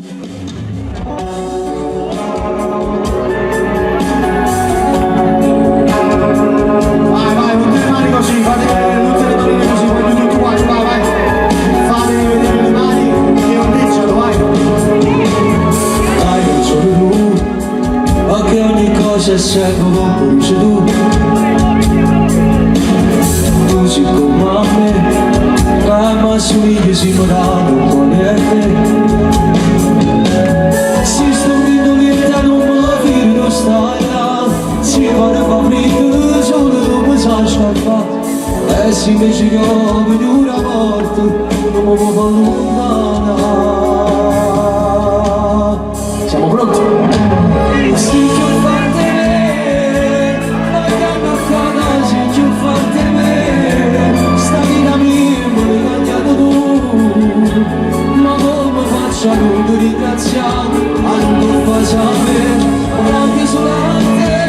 Vai, vai, tutte le mani così, fate tutte le donne così, voglio tutti quanti, vai, vai. Fatemi vedere le mani, che ondeggiano, vai. Hai ragione tu, ma che ogni cosa è sempre come dice tu. Tu sei come a me, ma somigli si morano con te. Si sto grido vita non mi non stai là. Si va da fabrica, solo dopo sa sciarpa. E si invece che ho venuto una morte, non mi può allontanare. Siamo pronti? Si più forte me, ma che hanno fatto si più forte me. Sta vita mia me l'hai cambiato tu, ma come faccio a non ti ringraziare? A non fa sapere, ma anche solo a te.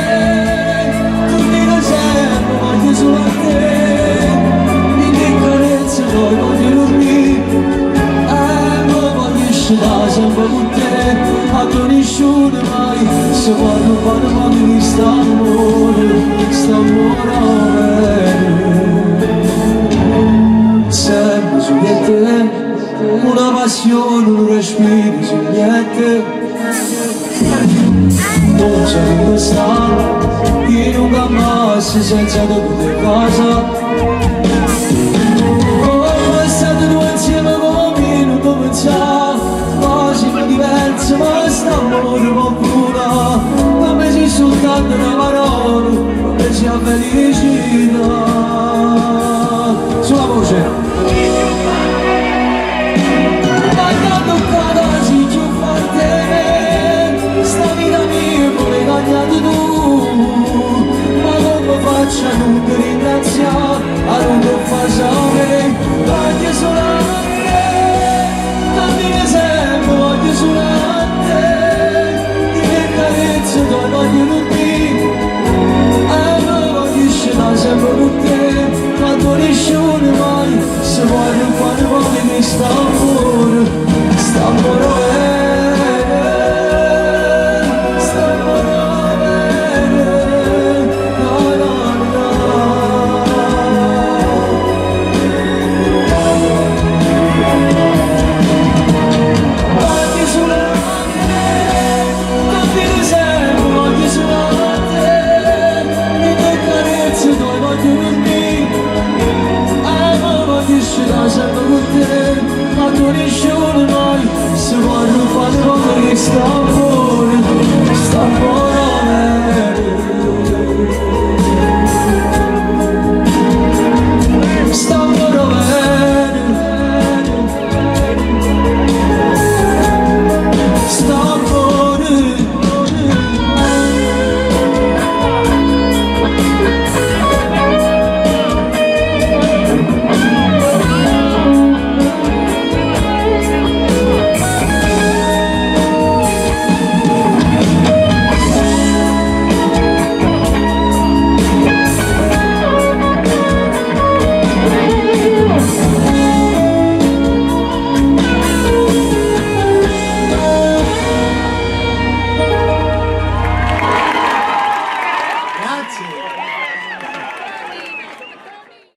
Tu mi dai sempre, ma anche solo a te. Mi che carezza poi voglio dormire, ma voglio stare sempre con te. A tu nessuno mai, se quando mi sta amore sempre su di te, una passione, un respiro su niente. Non c'è dove stare, io non cammassi senza tutte casa. Come è stato tu insieme con me, non devo pensare, quasi diverso, ma st'amore può curare. Ma me si soltanto una parola, ma me si avvelena.